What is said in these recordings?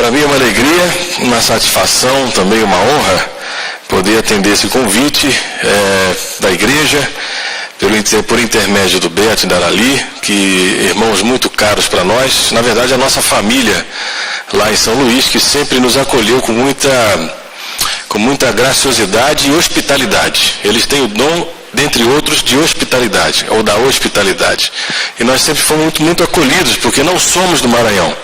Para mim é uma alegria, uma satisfação, também uma honra poder atender esse convite da igreja, por intermédio do Beto e da Arali, que irmãos muito caros para nós, na verdade a nossa família lá em São Luís, que sempre nos acolheu com muita graciosidade e hospitalidade. Eles têm o dom, dentre outros, de hospitalidade, ou da hospitalidade. E nós sempre fomos muito acolhidos, porque não somos do Maranhão.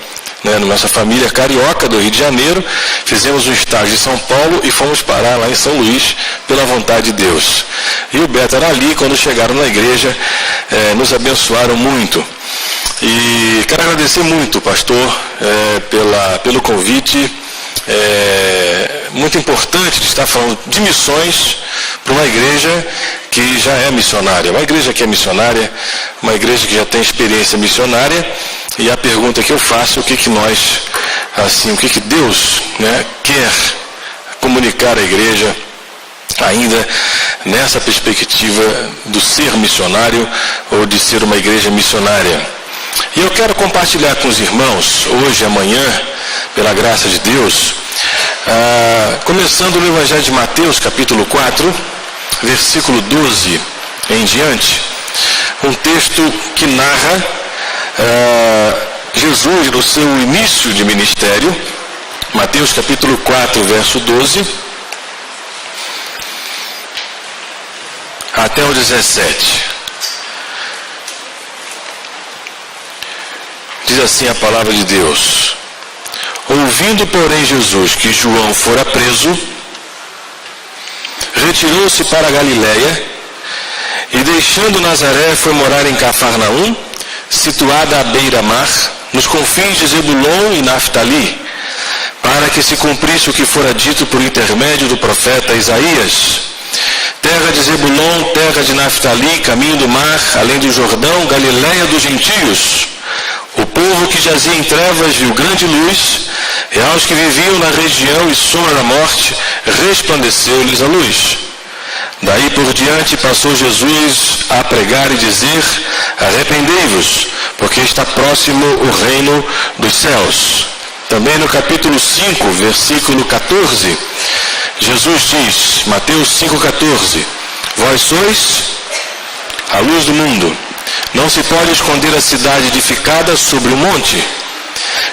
Nossa família carioca do Rio de Janeiro, fizemos um estágio em São Paulo e fomos parar lá em São Luís pela vontade de Deus. E o Beto era ali, quando chegaram na igreja, nos abençoaram muito. E quero agradecer muito, pastor, pelo convite. Muito importante de estar falando de missões para uma igreja que já é missionária. Uma igreja que é missionária, uma igreja que já tem experiência missionária. E a pergunta que eu faço, o que Deus quer comunicar à igreja ainda nessa perspectiva do ser missionário ou de ser uma igreja missionária. E eu quero compartilhar com os irmãos, hoje e amanhã, pela graça de Deus, começando no Evangelho de Mateus, capítulo 4, versículo 12 em diante, um texto que narra Jesus no seu início de ministério, Mateus capítulo 4, verso 12, até o 17. Diz assim a palavra de Deus: ouvindo, porém, Jesus que João fora preso, retirou-se para a Galiléia e, deixando Nazaré, foi morar em Cafarnaum, situada à beira-mar, nos confins de Zebulon e Naftali, para que se cumprisse o que fora dito por intermédio do profeta Isaías: terra de Zebulon, terra de Naftali, caminho do mar, além do Jordão, Galiléia dos gentios. O povo que jazia em trevas viu grande luz, e aos que viviam na região e sombra da morte, resplandeceu-lhes a luz. Daí por diante passou Jesus a pregar e dizer: arrependei-vos, porque está próximo o reino dos céus. Também no capítulo 5, versículo 14, Jesus diz, Mateus 5,14: vós sois a luz do mundo. Não se pode esconder a cidade edificada sobre um monte,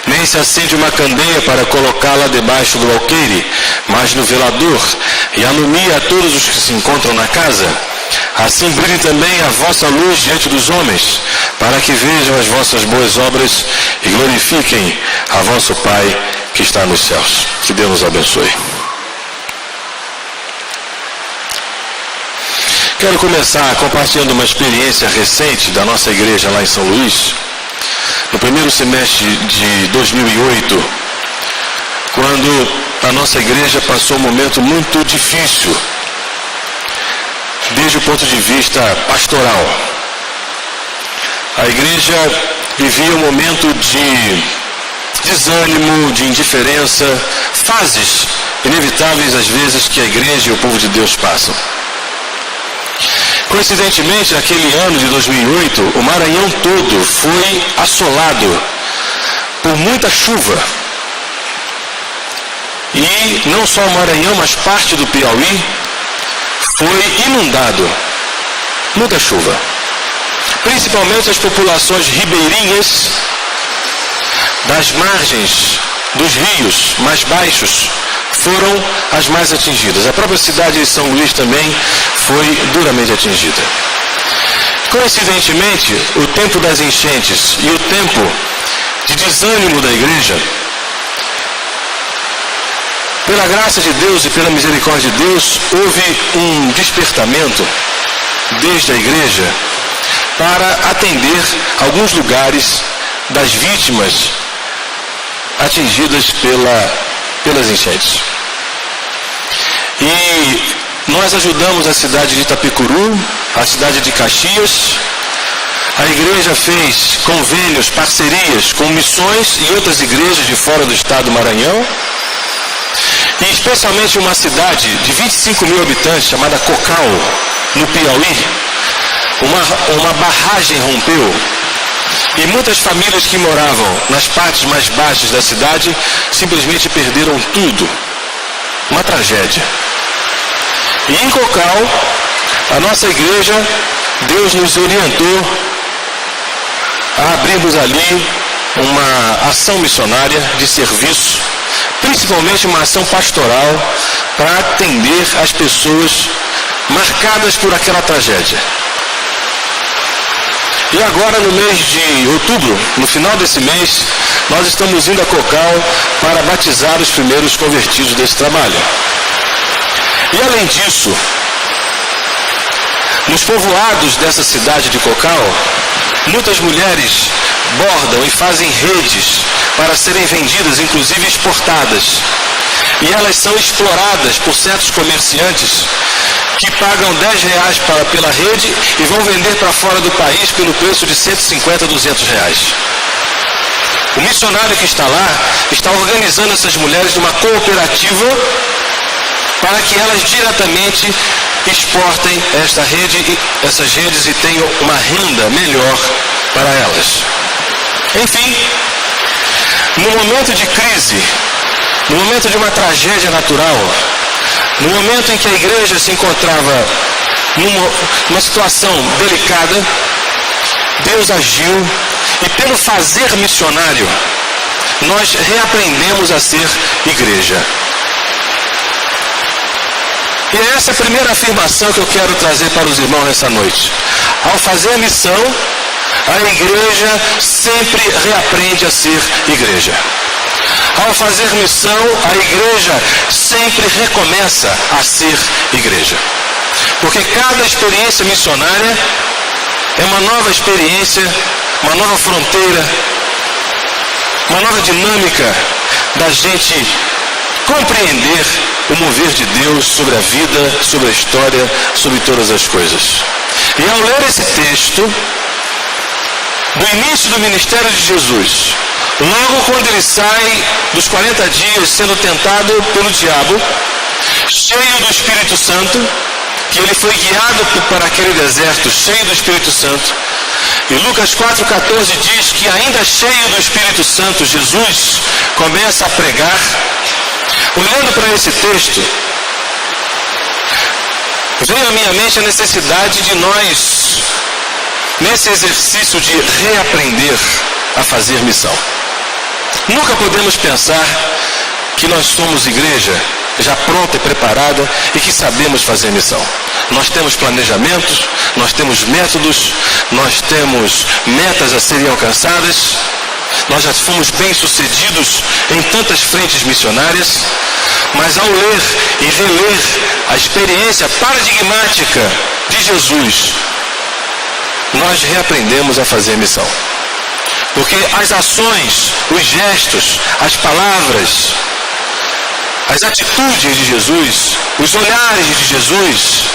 nem se acende uma candeia para colocá-la debaixo do alqueire, mas no velador, e alumia a todos os que se encontram na casa. Assim brilhe também a vossa luz diante dos homens, para que vejam as vossas boas obras e glorifiquem a vosso Pai que está nos céus. Que Deus nos abençoe. Quero começar compartilhando uma experiência recente da nossa igreja lá em São Luís, no primeiro semestre de 2008, quando a nossa igreja passou um momento muito difícil, desde o ponto de vista pastoral. A igreja vivia um momento de desânimo, de indiferença, fases inevitáveis às vezes que a igreja e o povo de Deus passam. Coincidentemente, naquele ano de 2008, o Maranhão todo foi assolado por muita chuva. E não só o Maranhão, mas parte do Piauí foi inundado. Muita chuva. Principalmente as populações ribeirinhas das margens dos rios mais baixos foram as mais atingidas. A própria cidade de São Luís também foi duramente atingida. Coincidentemente, o tempo das enchentes e o tempo de desânimo da igreja, pela graça de Deus e pela misericórdia de Deus, houve um despertamento desde a igreja para atender alguns lugares das vítimas atingidas pelas enchentes. E nós ajudamos a cidade de Itapecuru, a cidade de Caxias. A igreja fez convênios, parcerias com missões e outras igrejas de fora do estado do Maranhão. E especialmente uma cidade de 25 mil habitantes, chamada Cocal, no Piauí, uma barragem rompeu E muitas famílias que moravam nas partes mais baixas da cidade simplesmente perderam tudo. Uma tragédia. E em Cocal, a nossa igreja, Deus nos orientou a abrirmos ali uma ação missionária de serviço, principalmente uma ação pastoral para atender as pessoas marcadas por aquela tragédia. E agora, no mês de outubro, no final desse mês, nós estamos indo a Cocal para batizar os primeiros convertidos desse trabalho. E além disso, nos povoados dessa cidade de Cocal, muitas mulheres bordam e fazem redes para serem vendidas, inclusive exportadas. E elas são exploradas por certos comerciantes que pagam R$10 pela rede e vão vender para fora do país pelo preço de R$150, R$200. O missionário que está lá está organizando essas mulheres numa cooperativa para que elas diretamente exportem essas redes e tenham uma renda melhor para elas. Enfim, no momento de crise, no momento de uma tragédia natural, no momento em que a igreja se encontrava numa situação delicada, Deus agiu e pelo fazer missionário, nós reaprendemos a ser igreja. E é essa a primeira afirmação que eu quero trazer para os irmãos nessa noite. Ao fazer a missão, a igreja sempre reaprende a ser igreja. Ao fazer missão, a igreja sempre recomeça a ser igreja. Porque cada experiência missionária é uma nova experiência, uma nova fronteira, uma nova dinâmica da gente compreender o mover de Deus sobre a vida, sobre a história, sobre todas as coisas. E ao ler esse texto, do início do ministério de Jesus, logo quando ele sai dos 40 dias sendo tentado pelo diabo, cheio do Espírito Santo, que ele foi guiado para aquele deserto cheio do Espírito Santo. E Lucas 4,14 diz que ainda cheio do Espírito Santo, Jesus começa a pregar. Olhando para esse texto, veio à minha mente a necessidade de nós, nesse exercício de reaprender a fazer missão. Nunca podemos pensar que nós somos igreja já pronta e preparada e que sabemos fazer missão. Nós temos planejamentos, nós temos métodos, nós temos metas a serem alcançadas, nós já fomos bem-sucedidos em tantas frentes missionárias, mas ao ler e reler a experiência paradigmática de Jesus, nós reaprendemos a fazer missão. Porque as ações, os gestos, as palavras, as atitudes de Jesus, os olhares de Jesus,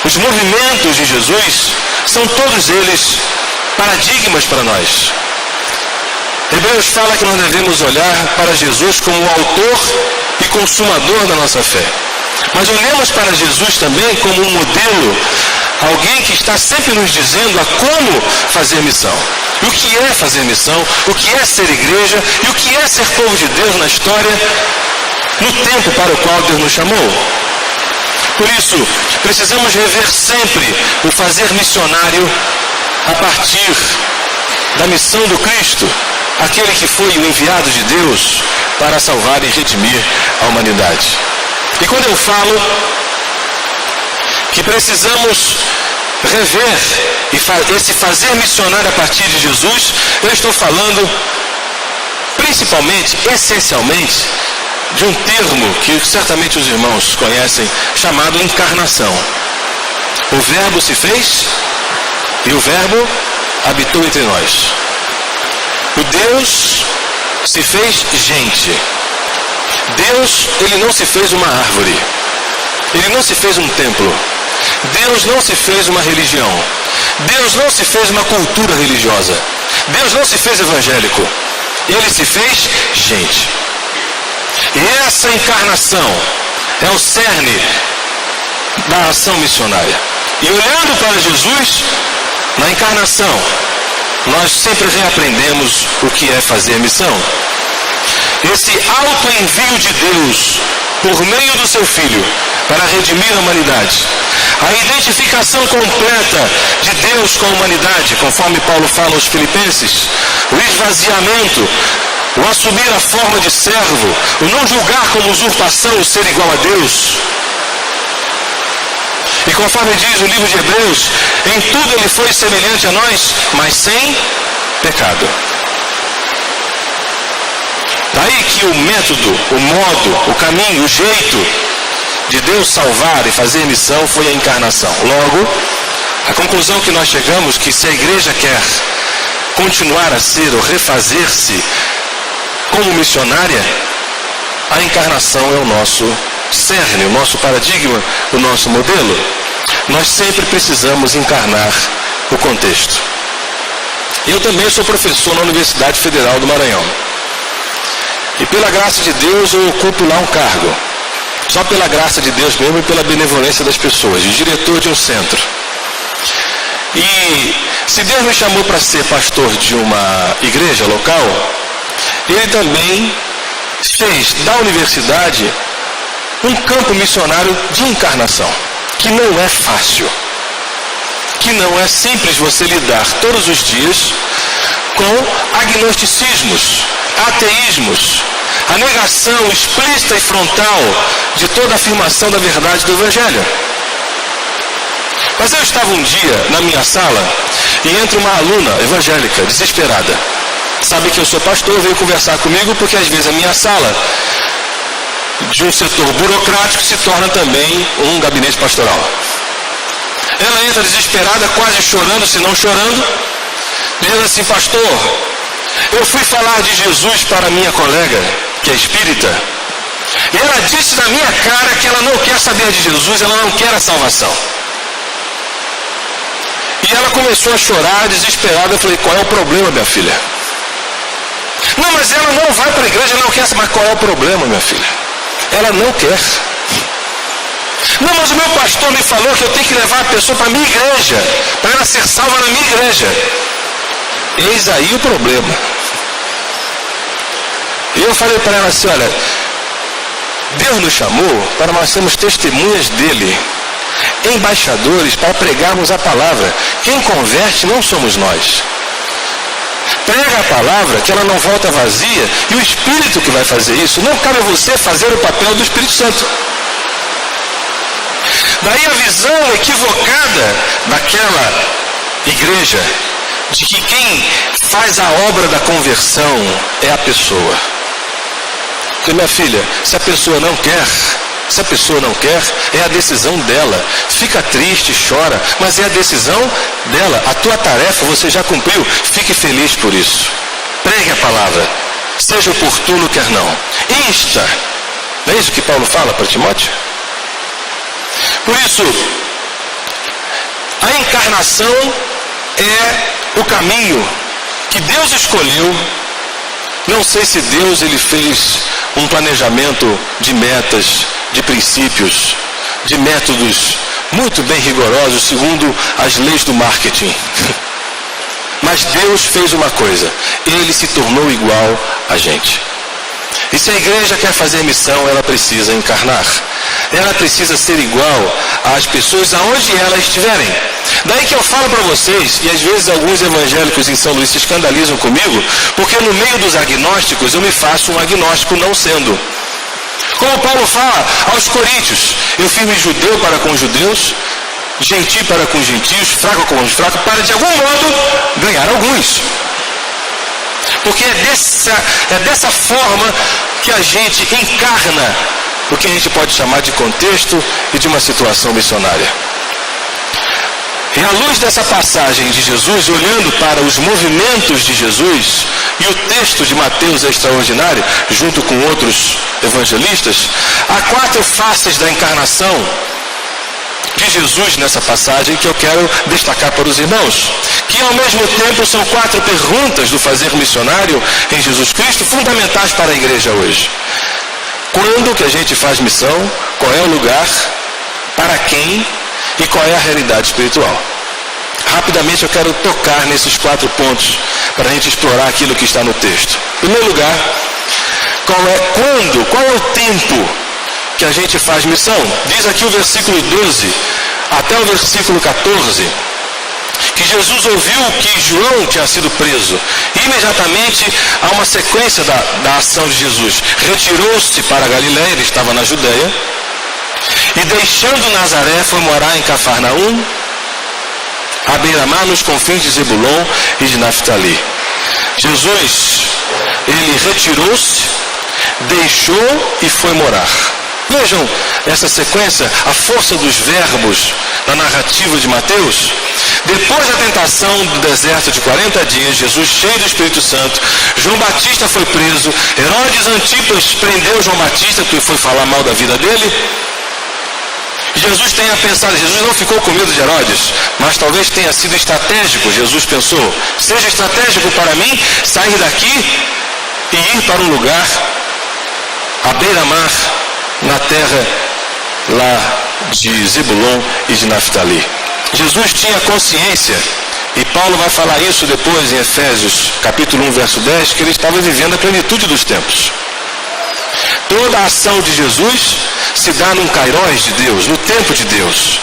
os movimentos de Jesus, são todos eles paradigmas para nós. Hebreus fala que nós devemos olhar para Jesus como o autor e consumador da nossa fé. Mas olhemos para Jesus também como um modelo, alguém que está sempre nos dizendo a como fazer missão. E o que é fazer missão, o que é ser igreja e o que é ser povo de Deus na história, no tempo para o qual Deus nos chamou. Por isso, precisamos rever sempre o fazer missionário a partir da missão do Cristo, aquele que foi o enviado de Deus para salvar e redimir a humanidade. E quando eu falo que precisamos rever esse fazer missionário a partir de Jesus, eu estou falando principalmente, essencialmente, de um termo que certamente os irmãos conhecem, chamado encarnação. O Verbo se fez e o Verbo habitou entre nós. O Deus se fez gente. Deus, ele não se fez uma árvore. Ele não se fez um templo. Deus não se fez uma religião. Deus não se fez uma cultura religiosa. Deus não se fez evangélico. Ele se fez gente. E essa encarnação é o cerne da ação missionária. E olhando para Jesus, na encarnação, nós sempre reaprendemos o que é fazer missão. Esse auto-envio de Deus por meio do seu Filho para redimir a humanidade. A identificação completa de Deus com a humanidade, conforme Paulo fala aos Filipenses. O esvaziamento, o assumir a forma de servo, o não julgar como usurpação o ser igual a Deus. E conforme diz o livro de Hebreus, em tudo ele foi semelhante a nós, mas sem pecado. Daí que o método, o modo, o caminho, o jeito de Deus salvar e fazer missão foi a encarnação. Logo, a conclusão que nós chegamos, que se a igreja quer continuar a ser ou refazer-se como missionária, a encarnação é o nosso cerne, o nosso paradigma, o nosso modelo. Nós sempre precisamos encarnar o contexto. Eu também sou professor na Universidade Federal do Maranhão. E pela graça de Deus eu ocupo lá um cargo. Só pela graça de Deus mesmo e pela benevolência das pessoas, de diretor de um centro. E se Deus me chamou para ser pastor de uma igreja local, Ele também fez da universidade um campo missionário de encarnação, que não é fácil, que não é simples você lidar todos os dias com agnosticismos, ateísmos, a negação explícita e frontal de toda a afirmação da verdade do Evangelho. Mas eu estava um dia na minha sala e entra uma aluna evangélica, desesperada. Sabe que eu sou pastor, veio conversar comigo porque às vezes a minha sala, de um setor burocrático, se torna também um gabinete pastoral. Ela entra desesperada, quase chorando, se não chorando, dizendo assim: pastor, eu fui falar de Jesus para minha colega, que é espírita, e ela disse na minha cara que ela não quer saber de Jesus, ela não quer a salvação. E ela começou a chorar, desesperada. Eu falei: qual é o problema, minha filha? Não, mas ela não vai para a igreja, ela não quer. Mas qual é o problema, minha filha? Ela não quer. Não, mas o meu pastor me falou que eu tenho que levar a pessoa para a minha igreja, para ela ser salva na minha igreja. Eis aí o problema. E eu falei para ela assim: olha, Deus nos chamou para nós sermos testemunhas dele, embaixadores para pregarmos a palavra. Quem converte não somos nós. Prega a palavra, que ela não volta vazia, e o Espírito que vai fazer isso. Não cabe a você fazer o papel do Espírito Santo. Daí a visão equivocada daquela igreja, de que quem faz a obra da conversão é a pessoa. Porque, minha filha, se a pessoa não quer, é a decisão dela. Fica triste, chora, mas é a decisão dela. A tua tarefa você já cumpriu. Fique feliz por isso. Pregue a palavra. Seja oportuno, quer não. Insta. Não é isso que Paulo fala para Timóteo? Por isso, a encarnação é o caminho que Deus escolheu. Não sei se Deus ele fez um planejamento de metas, de princípios, de métodos muito bem rigorosos, segundo as leis do marketing. Mas Deus fez uma coisa: Ele se tornou igual a gente. E se a igreja quer fazer missão, ela precisa encarnar. Ela precisa ser igual às pessoas aonde elas estiverem. Daí que eu falo para vocês, e às vezes alguns evangélicos em São Luís se escandalizam comigo, porque no meio dos agnósticos eu me faço um agnóstico não sendo. Como Paulo fala aos coríntios: eu fiz-me judeu para com os judeus, gentil para com os gentios, fraco com os fracos, para de algum modo ganhar alguns. Porque é dessa forma que a gente encarna o que a gente pode chamar de contexto e de uma situação missionária. E à luz dessa passagem de Jesus, olhando para os movimentos de Jesus, e o texto de Mateus é extraordinário, junto com outros evangelistas, há 4 faces da encarnação de Jesus nessa passagem que eu quero destacar para os irmãos, que ao mesmo tempo são 4 perguntas do fazer missionário em Jesus Cristo, fundamentais para a igreja hoje. Quando que a gente faz missão? Qual é o lugar? Para quem? E qual é a realidade espiritual? rapidamente eu quero tocar nesses 4 pontos para a gente explorar aquilo que está no texto. Em primeiro lugar, qual é o tempo que a gente faz missão? Diz aqui o versículo 12 até o versículo 14, que Jesus ouviu que João tinha sido preso. Imediatamente há uma sequência da ação de Jesus. Retirou-se para a Galiléia, ele estava na Judéia, e deixando Nazaré foi morar em Cafarnaum, à beira-mar, nos confins de Zebulon e de Naftali. Jesus, ele retirou-se, deixou e foi morar. Vejam essa sequência, a força dos verbos na narrativa de Mateus. Depois da tentação do deserto de 40 dias, Jesus, cheio do Espírito Santo, João Batista foi preso, Herodes Antipas prendeu João Batista porque foi falar mal da vida dele. Jesus tenha pensado, Jesus não ficou com medo de Herodes, mas talvez tenha sido estratégico. Jesus pensou, seja estratégico para mim sair daqui e ir para um lugar à beira-mar, na terra lá de Zebulon e de Naftali. Jesus tinha consciência, e Paulo vai falar isso depois em Efésios capítulo 1, verso 10, que ele estava vivendo a plenitude dos tempos. Toda a ação de Jesus se dá num kairos de Deus, no tempo de Deus.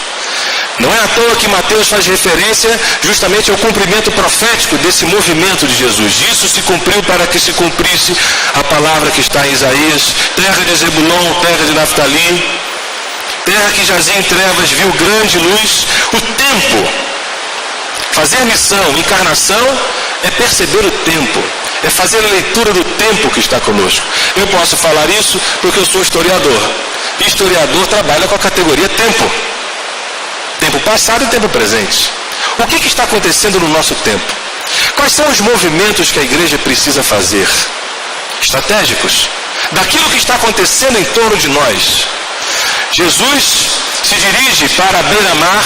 Não é à toa que Mateus faz referência justamente ao cumprimento profético desse movimento de Jesus. Isso se cumpriu para que se cumprisse a palavra que está em Isaías: terra de Zebulon, terra de Naftali, terra que jazia em trevas, viu grande luz. O tempo, fazer missão, encarnação, é perceber o tempo, é fazer a leitura do tempo que está conosco. Eu posso falar isso porque eu sou historiador. Historiador trabalha com a categoria tempo. Tempo passado e tempo presente. O que está acontecendo no nosso tempo? Quais são os movimentos que a igreja precisa fazer? Estratégicos. Daquilo que está acontecendo em torno de nós. Jesus se dirige para a beira-mar,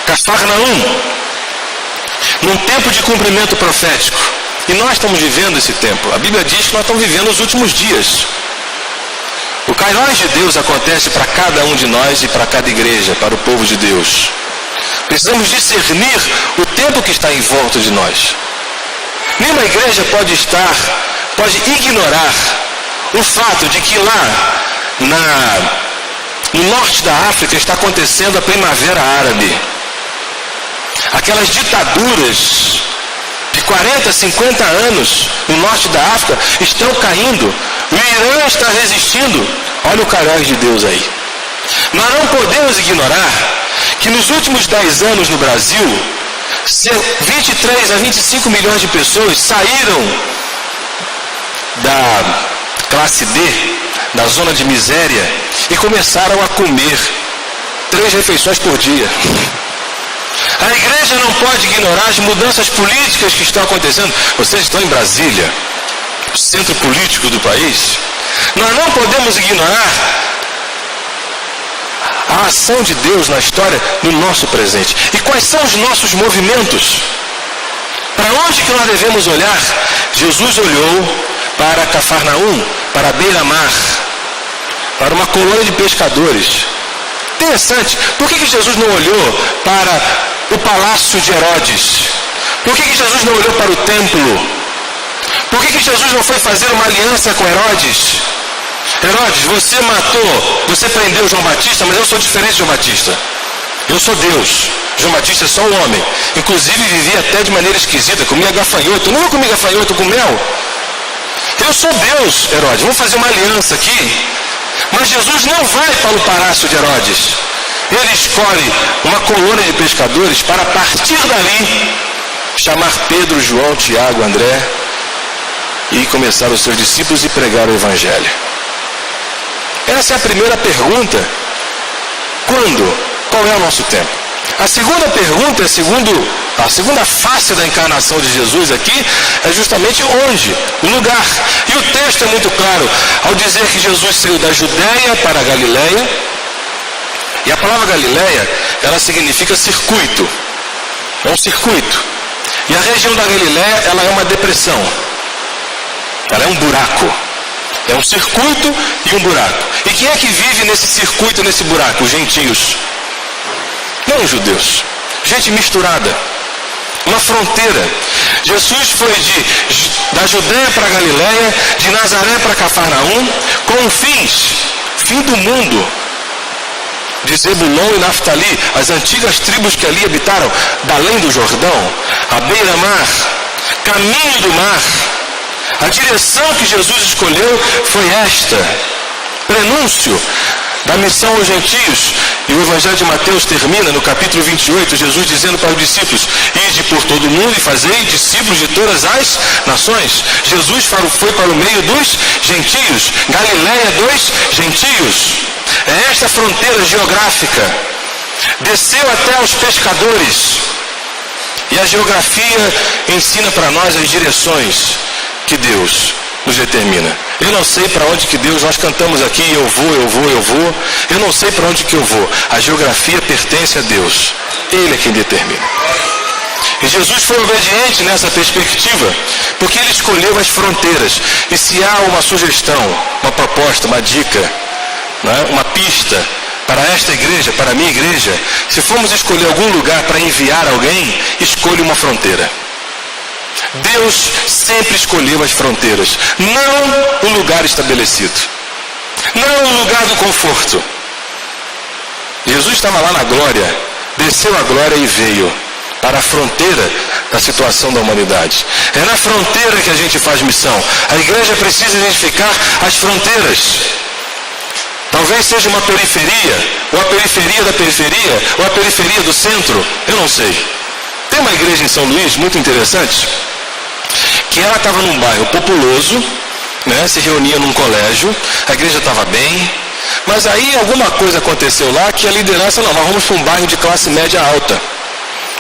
Cafarnaum, num tempo de cumprimento profético. E nós estamos vivendo esse tempo. A Bíblia diz que nós estamos vivendo os últimos dias. O kairos de Deus acontece para cada um de nós e para cada igreja, para o povo de Deus. Precisamos discernir o tempo que está em volta de nós. Nenhuma igreja pode ignorar o fato de que lá no norte da África está acontecendo a primavera árabe. Aquelas ditaduras de 40, 50 anos no norte da África estão caindo. O Irã está resistindo. Olha o kairos de Deus aí. Nós não podemos ignorar que nos últimos 10 anos no Brasil, 23 a 25 milhões de pessoas saíram da classe D, da zona de miséria, e começaram a comer 3 refeições por dia. A igreja não pode ignorar as mudanças políticas que estão acontecendo. Vocês estão em Brasília, o centro político do país. Nós não podemos ignorar a ação de Deus na história no nosso presente. E quais são os nossos movimentos? Para onde que nós devemos olhar? Jesus olhou para Cafarnaum, para a beira-mar, para uma colônia de pescadores. Interessante, por que Jesus não olhou para o palácio de Herodes? Por que Jesus não olhou para o templo? Por que Jesus não foi fazer uma aliança com Herodes? Herodes, você prendeu João Batista, mas eu sou diferente de João Batista. Eu sou Deus. João Batista é só um homem. Inclusive vivia até de maneira esquisita, comia gafanhoto. Eu não vou comer gafanhoto com mel. Eu sou Deus, Herodes. Vamos fazer uma aliança aqui. Mas Jesus não vai para o palácio de Herodes. Ele escolhe uma colônia de pescadores para, a partir dali, chamar Pedro, João, Tiago, André e começar os seus discípulos e pregar o Evangelho. Essa é a primeira pergunta. Quando? Qual é o nosso tempo? A segunda pergunta, a segunda face da encarnação de Jesus aqui é justamente onde? O lugar. E o texto é muito claro ao dizer que Jesus saiu da Judéia para a Galiléia. E a palavra Galiléia, ela significa circuito. É um circuito. E a região da Galiléia, ela é uma depressão. Ela é um buraco. É um circuito e um buraco. E quem é que vive nesse circuito, nesse buraco? Os gentios. Não os judeus. Gente misturada. uma fronteira. Jesus foi da Judéia para a Galileia, de Nazaré para Cafarnaum, com fim do mundo, de Zebulon e Naftali, as antigas tribos que ali habitaram, da além do Jordão, a beira-mar, caminho do mar. A direção que Jesus escolheu foi esta, prenúncio da missão aos gentios. E o Evangelho de Mateus termina no capítulo 28, Jesus dizendo para os discípulos: ide por todo o mundo e fazei discípulos de todas as nações. Jesus foi para o meio dos gentios, Galileia dos gentios. É esta fronteira geográfica. Desceu até aos pescadores. E a geografia ensina para nós as direções que Deus nos determina. Eu não sei para onde que Deus, nós cantamos aqui, eu vou. Eu não sei para onde que eu vou. A geografia pertence a Deus. Ele é quem determina. E Jesus foi obediente nessa perspectiva, porque ele escolheu as fronteiras. E se há uma sugestão, uma proposta, uma dica, né, uma pista para esta igreja, para a minha igreja, se formos escolher algum lugar para enviar alguém, escolha uma fronteira. Deus sempre escolheu as fronteiras, não o lugar estabelecido, não o lugar do conforto. Jesus estava lá na glória, desceu a glória e veio para a fronteira da situação da humanidade. É na fronteira que a gente faz missão. A igreja precisa identificar as fronteiras. Talvez seja uma periferia, ou a periferia da periferia, ou a periferia do centro, eu não sei. Tem uma igreja em São Luís muito interessante, que ela estava num bairro populoso, né, se reunia num colégio, a igreja estava bem, mas aí alguma coisa aconteceu lá que a liderança, não, nós vamos para um bairro de classe média alta,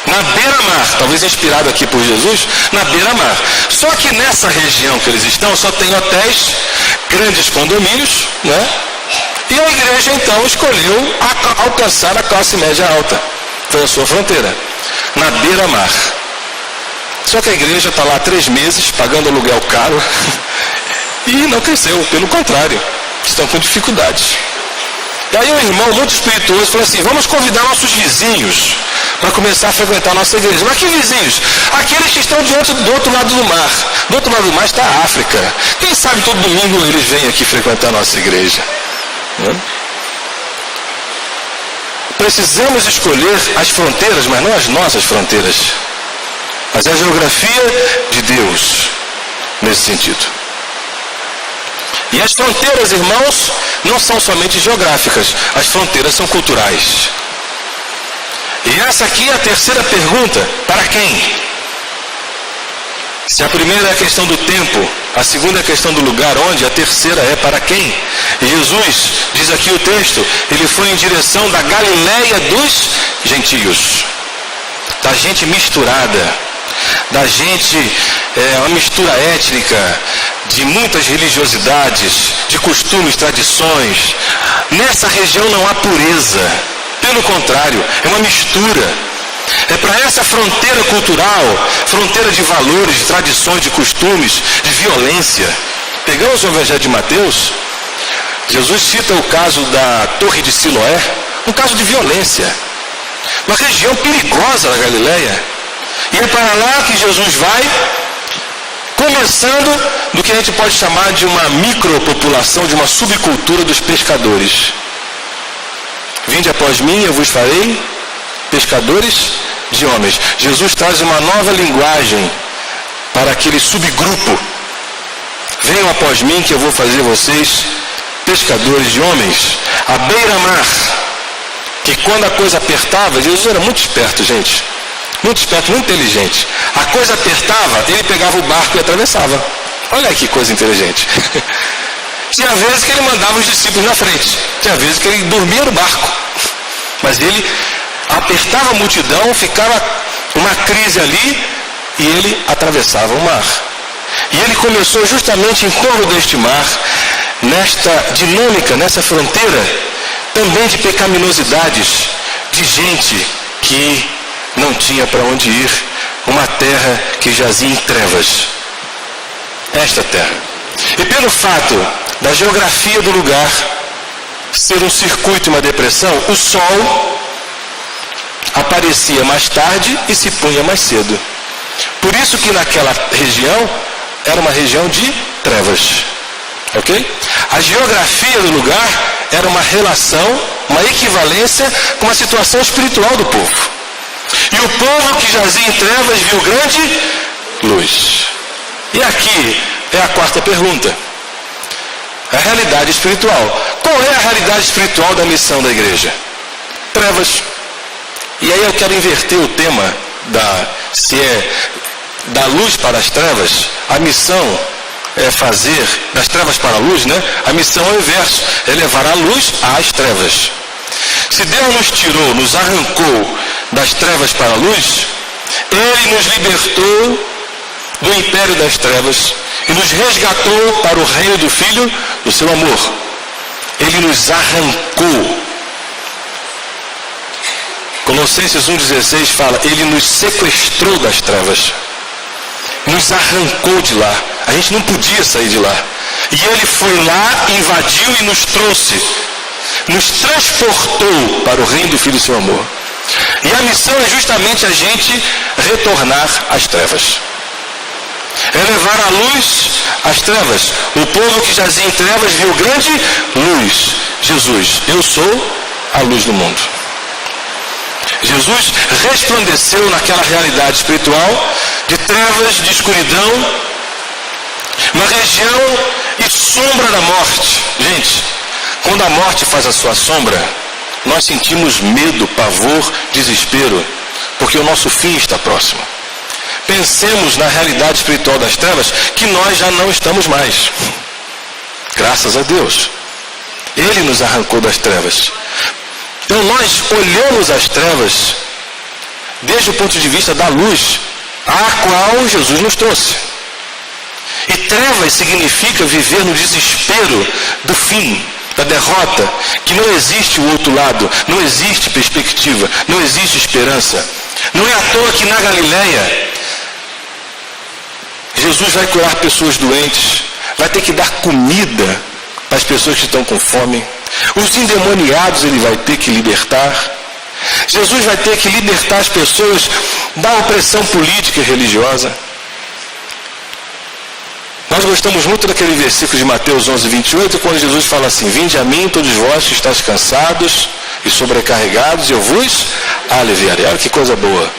na beira-mar, talvez inspirado aqui por Jesus, na beira-mar. Só que nessa região que eles estão, só tem hotéis, grandes condomínios, né? E a igreja então escolheu alcançar a classe média alta. Foi a sua fronteira, na beira-mar. Só que a igreja está lá há 3 meses, pagando aluguel caro, e não cresceu, pelo contrário, estão com dificuldades. E aí um irmão muito espirituoso falou assim: vamos convidar nossos vizinhos para começar a frequentar a nossa igreja. Mas que vizinhos? Aqueles que estão do outro lado do mar. Do outro lado do mar está a África. Quem sabe todo domingo eles vêm aqui frequentar a nossa igreja. Precisamos escolher as fronteiras, mas não as nossas fronteiras, mas a geografia de Deus nesse sentido. E as fronteiras, irmãos, não são somente geográficas, as fronteiras são culturais. E essa aqui é a terceira pergunta: para quem? Se a primeira é a questão do tempo, a segunda é a questão do lugar onde, a terceira é para quem? E Jesus, diz aqui o texto, ele foi em direção da Galileia dos gentios, da gente misturada, da gente, uma mistura étnica, de muitas religiosidades, de costumes, tradições. Nessa região não há pureza, pelo contrário, é uma mistura. É para essa fronteira cultural, fronteira de valores, de tradições, de costumes, de violência. Pegamos o Evangelho de Mateus, Jesus cita o caso da Torre de Siloé, um caso de violência, uma região perigosa da Galileia. E é para lá que Jesus vai, começando do que a gente pode chamar de uma micropopulação, de uma subcultura dos pescadores. Vinde após mim, eu vos farei pescadores de homens. Jesus traz uma nova linguagem para aquele subgrupo. Venham após mim que eu vou fazer vocês pescadores de homens. A beira-mar, que quando a coisa apertava, Jesus era muito esperto, gente. Muito esperto, muito inteligente. A coisa apertava, ele pegava o barco e atravessava. Olha que coisa inteligente. Tinha vezes que ele mandava os discípulos na frente. Tinha vezes que ele dormia no barco. Mas ele apertava a multidão, ficava uma crise ali e ele atravessava o mar. E ele começou justamente em torno deste mar, nesta dinâmica, nessa fronteira, também de pecaminosidades, de gente que não tinha para onde ir, uma terra que jazia em trevas. Esta terra. E pelo fato da geografia do lugar ser um circuito e uma depressão, o sol aparecia mais tarde e se punha mais cedo. Por isso que naquela região era uma região de trevas. Ok? A geografia do lugar era uma relação, uma equivalência com a situação espiritual do povo. E o povo que jazia em trevas viu grande luz. E aqui é a quarta pergunta. A realidade espiritual. Qual é a realidade espiritual da missão da igreja? Trevas. E aí eu quero inverter o tema se é da luz para as trevas. A missão é fazer das trevas para a luz, né? A missão é o inverso, é levar a luz às trevas. Se Deus nos tirou, nos arrancou das trevas para a luz, Ele nos libertou do império das trevas e nos resgatou para o reino do Filho do seu amor. Ele nos arrancou. Colossenses 1,16 fala, Ele nos sequestrou das trevas. Nos arrancou de lá. A gente não podia sair de lá. E Ele foi lá, invadiu e nos trouxe. Nos transportou para o reino do Filho do seu amor. E a missão é justamente a gente retornar às trevas. É levar a luz às trevas. O povo que jazia em trevas viu grande luz. Jesus, eu sou a luz do mundo. Jesus resplandeceu naquela realidade espiritual de trevas, de escuridão, uma região e sombra da morte. Gente, quando a morte faz a sua sombra, nós sentimos medo, pavor, desespero, porque o nosso fim está próximo. Pensemos na realidade espiritual das trevas, que nós já não estamos mais. Graças a Deus. Ele nos arrancou das trevas. Então nós olhamos as trevas desde o ponto de vista da luz, a qual Jesus nos trouxe. E trevas significa viver no desespero do fim, da derrota, que não existe o outro lado, não existe perspectiva, não existe esperança. Não é à toa que na Galileia, Jesus vai curar pessoas doentes, vai ter que dar comida para as pessoas que estão com fome. Os endemoniados Ele vai ter que libertar. Jesus vai ter que libertar as pessoas da opressão política e religiosa. Nós gostamos muito daquele versículo de Mateus 11:28, quando Jesus fala assim, vinde a mim todos vós que estáis cansados e sobrecarregados, e eu vos aliviarei. Olha que coisa boa.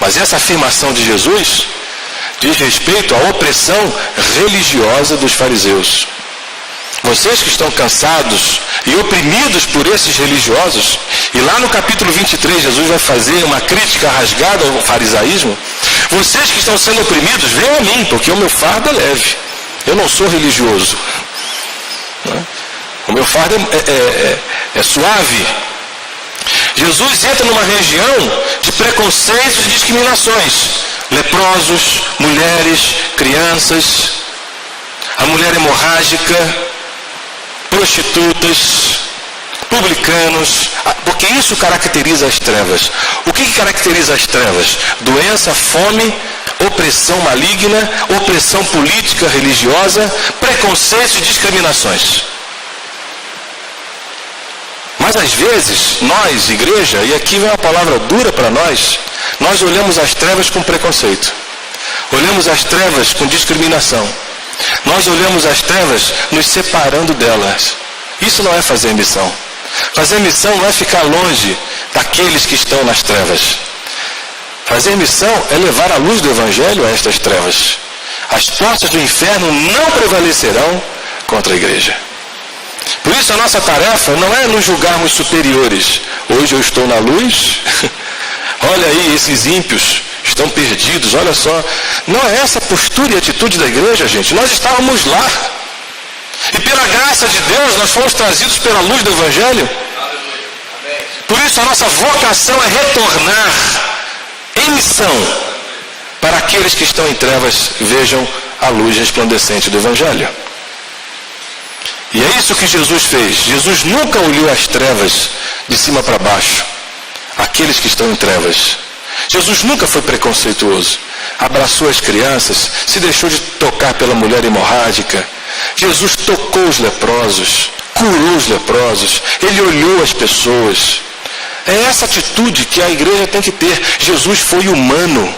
Mas essa afirmação de Jesus diz respeito à opressão religiosa dos fariseus. Vocês que estão cansados e oprimidos por esses religiosos, e lá no capítulo 23 Jesus vai fazer uma crítica rasgada ao farisaísmo, vocês que estão sendo oprimidos, venham a mim, porque o meu fardo é leve. Eu não sou religioso. O meu fardo é suave. Jesus entra numa região de preconceitos e discriminações. Leprosos, mulheres, crianças, a mulher hemorrágica, prostitutas, publicanos, porque isso caracteriza as trevas. O que caracteriza as trevas? Doença, fome, opressão maligna, opressão política, religiosa, preconceitos e discriminações. Mas às vezes, nós, igreja, e aqui vem uma palavra dura para nós olhamos as trevas com preconceito. Olhamos as trevas com discriminação. Nós olhamos as trevas nos separando delas. Isso não é fazer missão. Fazer missão não é ficar longe daqueles que estão nas trevas. Fazer missão é levar a luz do Evangelho a estas trevas. As portas do inferno não prevalecerão contra a igreja. Por isso a nossa tarefa não é nos julgarmos superiores. Hoje eu estou na luz, olha aí esses ímpios estão perdidos, olha só. Não é essa a postura e atitude da igreja, gente. Nós estávamos lá. E pela graça de Deus, nós fomos trazidos pela luz do Evangelho. Por isso a nossa vocação é retornar em missão para aqueles que estão em trevas vejam a luz resplandecente do Evangelho. E é isso que Jesus fez. Jesus nunca olhou as trevas de cima para baixo. Aqueles que estão em trevas. Jesus nunca foi preconceituoso. Abraçou as crianças, se deixou de tocar pela mulher hemorrágica. Jesus tocou os leprosos, curou os leprosos, Ele olhou as pessoas. É essa atitude que a igreja tem que ter. Jesus foi humano.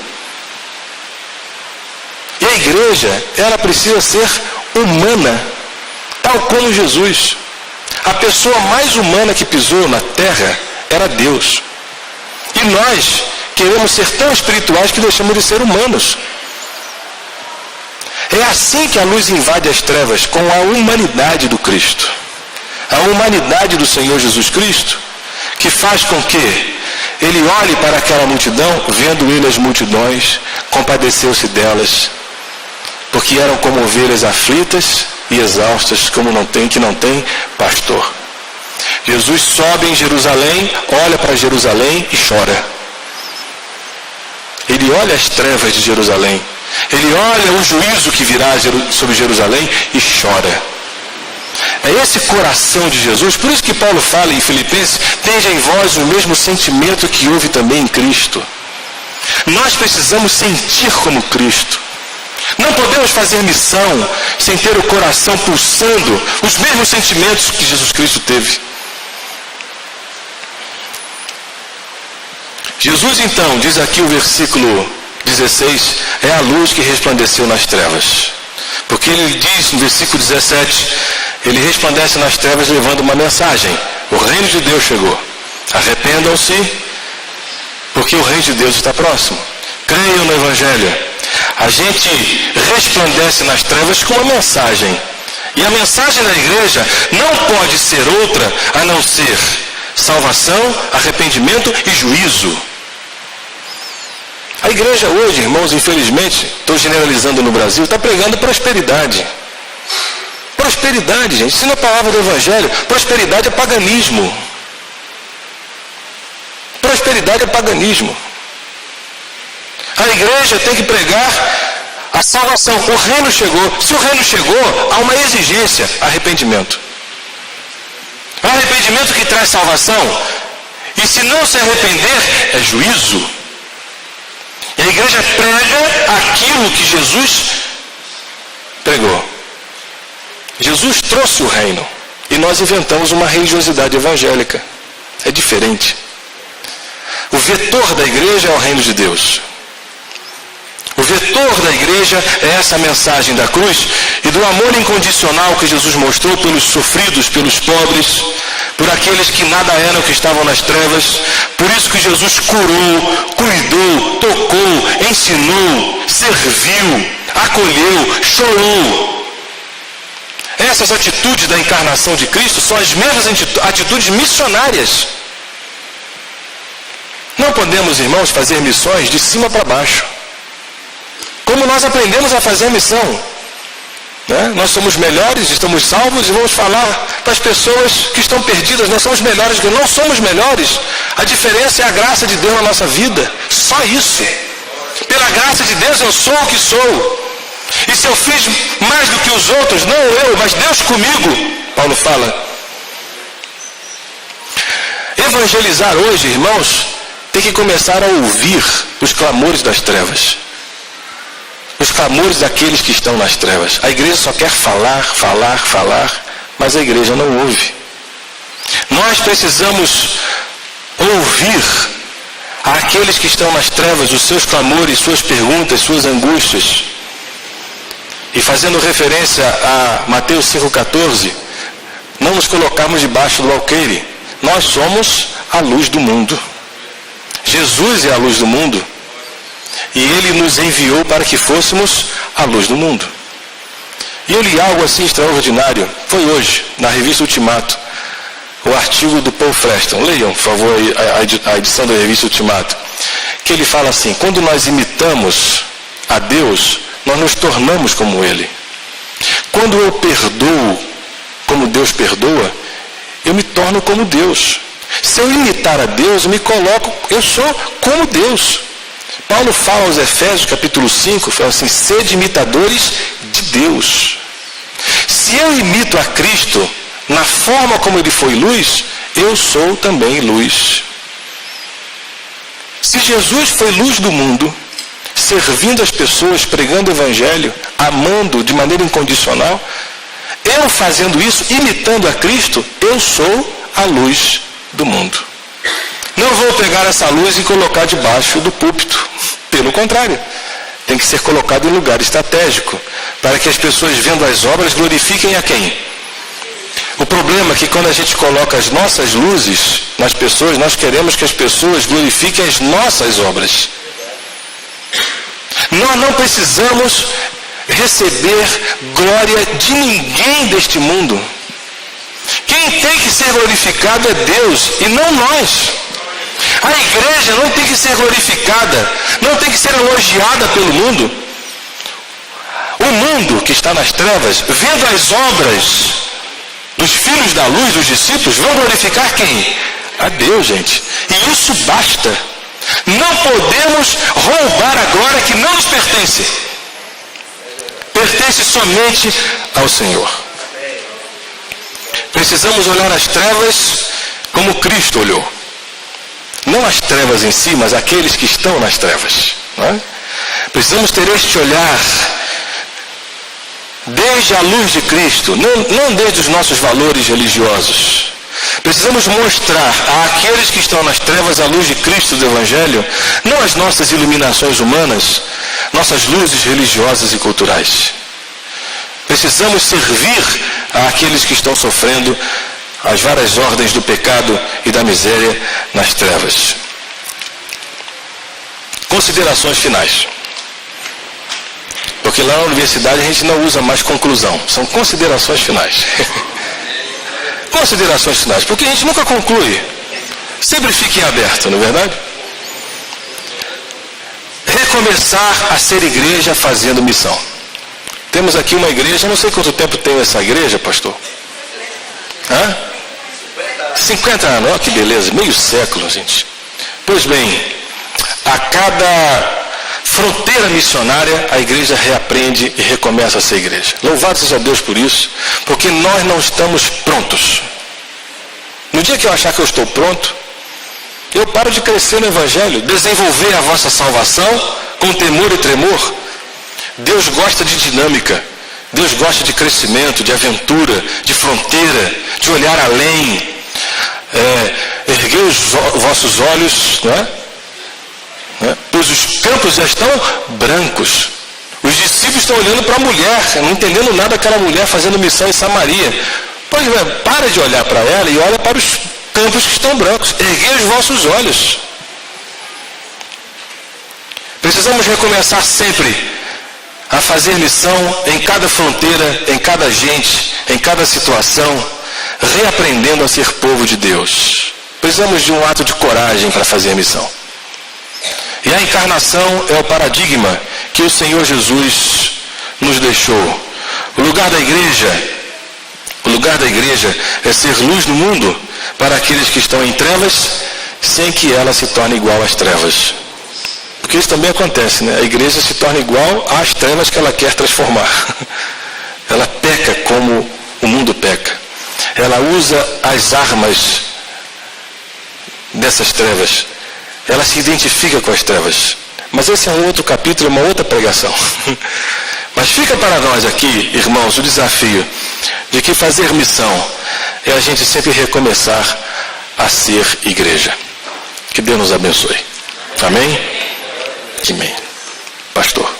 a igreja, ela precisa ser humana, tal como Jesus. A pessoa mais humana que pisou na terra era Deus. E nós queremos ser tão espirituais que deixamos de ser humanos. É assim que a luz invade as trevas, com a humanidade do Cristo. A humanidade do Senhor Jesus Cristo, que faz com que ele olhe para aquela multidão, vendo ele as multidões, compadeceu-se delas, porque eram como ovelhas aflitas e exaustas, que não tem pastor. Jesus sobe em Jerusalém, olha para Jerusalém e chora. Ele olha as trevas de Jerusalém. Ele olha o juízo que virá sobre Jerusalém e chora. É esse coração de Jesus, por isso que Paulo fala em Filipenses, tenha em vós o mesmo sentimento que houve também em Cristo. Nós precisamos sentir como Cristo. Não podemos fazer missão sem ter o coração pulsando os mesmos sentimentos que Jesus Cristo teve. Jesus então, diz aqui o versículo 16, é a luz que resplandeceu nas trevas. Porque ele diz no versículo 17, ele resplandece nas trevas levando uma mensagem. O reino de Deus chegou. Arrependam-se, porque o reino de Deus está próximo. Creiam no Evangelho. A gente resplandece nas trevas com uma mensagem. E a mensagem da igreja não pode ser outra a não ser salvação, arrependimento e juízo. A igreja hoje, irmãos, infelizmente, estou generalizando no Brasil, está pregando prosperidade. Prosperidade, gente. Ensina a palavra do Evangelho. Prosperidade é paganismo. Prosperidade é paganismo. A igreja tem que pregar a salvação. O reino chegou. Se o reino chegou, há uma exigência, arrependimento. Arrependimento que traz salvação. E se não se arrepender, é juízo. E a igreja prega aquilo que Jesus pregou. Jesus trouxe o reino. E nós inventamos uma religiosidade evangélica. É diferente. O vetor da igreja é o reino de Deus. O vetor da igreja é essa mensagem da cruz e do amor incondicional que Jesus mostrou pelos sofridos, pelos pobres, por aqueles que nada eram, que estavam nas trevas. Por isso que Jesus curou, cuidou, tocou, ensinou, serviu, acolheu, chorou. Essas atitudes da encarnação de Cristo são as mesmas atitudes missionárias. Não podemos, irmãos, fazer missões de cima para baixo. Como nós aprendemos a fazer missão. Né? Nós somos melhores, estamos salvos e vamos falar para as pessoas que estão perdidas. Nós somos melhores, não somos melhores. A diferença é a graça de Deus na nossa vida. Só isso. Pela graça de Deus eu sou o que sou. E se eu fiz mais do que os outros, não eu, mas Deus comigo, Paulo fala. Evangelizar hoje, irmãos, tem que começar a ouvir os clamores das trevas. Os clamores daqueles que estão nas trevas. A igreja só quer falar, mas a igreja não ouve. Nós precisamos ouvir aqueles que estão nas trevas, os seus clamores, suas perguntas, suas angústias. E fazendo referência a Mateus 5,14, não nos colocarmos debaixo do alqueire. Nós somos a luz do mundo. Jesus é a luz do mundo. E ele nos enviou para que fôssemos a luz do mundo. E eu li algo assim extraordinário. Foi hoje, na revista Ultimato. O artigo do Paul Freston. Leiam, por favor, a edição da revista Ultimato. Que ele fala assim: quando nós imitamos a Deus, nós nos tornamos como Ele. Quando eu perdoo como Deus perdoa, eu me torno como Deus. Se eu imitar a Deus, eu sou como Deus. Paulo fala aos Efésios, capítulo 5, fala assim: sede imitadores de Deus. Se eu imito a Cristo na forma como Ele foi luz, eu sou também luz. Se Jesus foi luz do mundo, servindo as pessoas, pregando o Evangelho, amando de maneira incondicional, eu fazendo isso, imitando a Cristo, eu sou a luz do mundo. Não vou pegar essa luz e colocar debaixo do púlpito. Pelo contrário, tem que ser colocado em lugar estratégico, para que as pessoas vendo as obras glorifiquem a quem? O problema é que quando a gente coloca as nossas luzes nas pessoas, nós queremos que as pessoas glorifiquem as nossas obras. Nós não precisamos receber glória de ninguém deste mundo. Quem tem que ser glorificado é Deus e não nós. A igreja não tem que ser glorificada, não tem que ser elogiada pelo mundo. O mundo que está nas trevas, vendo as obras dos filhos da luz, dos discípulos, vão glorificar quem? A Deus, gente. E isso basta. Não podemos roubar a glória que não nos pertence. Pertence somente ao Senhor. Precisamos olhar as trevas como Cristo olhou. Não as trevas em si, mas aqueles que estão nas trevas. Não é? Precisamos ter este olhar desde a luz de Cristo, não desde os nossos valores religiosos. Precisamos mostrar àqueles que estão nas trevas a luz de Cristo do Evangelho, não as nossas iluminações humanas, nossas luzes religiosas e culturais. Precisamos servir àqueles que estão sofrendo as várias ordens do pecado e da miséria nas trevas. Considerações finais. Porque lá na universidade a gente não usa mais conclusão, são considerações finais. Considerações finais, porque a gente nunca conclui. Sempre fica em aberto, não é verdade? Recomeçar a ser igreja fazendo missão. Temos aqui uma igreja, não sei quanto tempo tem essa igreja, pastor. 50 anos, olha que beleza, meio século, gente. Pois bem, a cada fronteira missionária, a igreja reaprende e recomeça a ser igreja. Louvado seja Deus por isso, porque nós não estamos prontos. No dia que eu achar que eu estou pronto, eu paro de crescer no Evangelho, desenvolver a vossa salvação com temor e tremor. Deus gosta de dinâmica, Deus gosta de crescimento, de aventura, de fronteira, de olhar além. Erguei os vossos olhos, não é? Pois os campos já estão brancos. Os discípulos estão olhando para a mulher, não entendendo nada daquela mulher fazendo missão em Samaria. Pois para de olhar para ela e olha para os campos que estão brancos. Erguei os vossos olhos. Precisamos recomeçar sempre a fazer missão em cada fronteira, em cada gente, em cada situação, reaprendendo a ser povo de Deus. Precisamos de um ato de coragem para fazer a missão. E a encarnação é o paradigma que o Senhor Jesus nos deixou. O lugar da igreja é ser luz no mundo para aqueles que estão em trevas, sem que ela se torne igual às trevas. Porque isso também acontece, né? A igreja se torna igual às trevas que ela quer transformar. Ela peca como o mundo peca. Ela usa as armas dessas trevas. Ela se identifica com as trevas. Mas esse é um outro capítulo, uma outra pregação. Mas fica para nós aqui, irmãos, o desafio de que fazer missão é a gente sempre recomeçar a ser igreja. Que Deus nos abençoe. Amém? Amém. Pastor.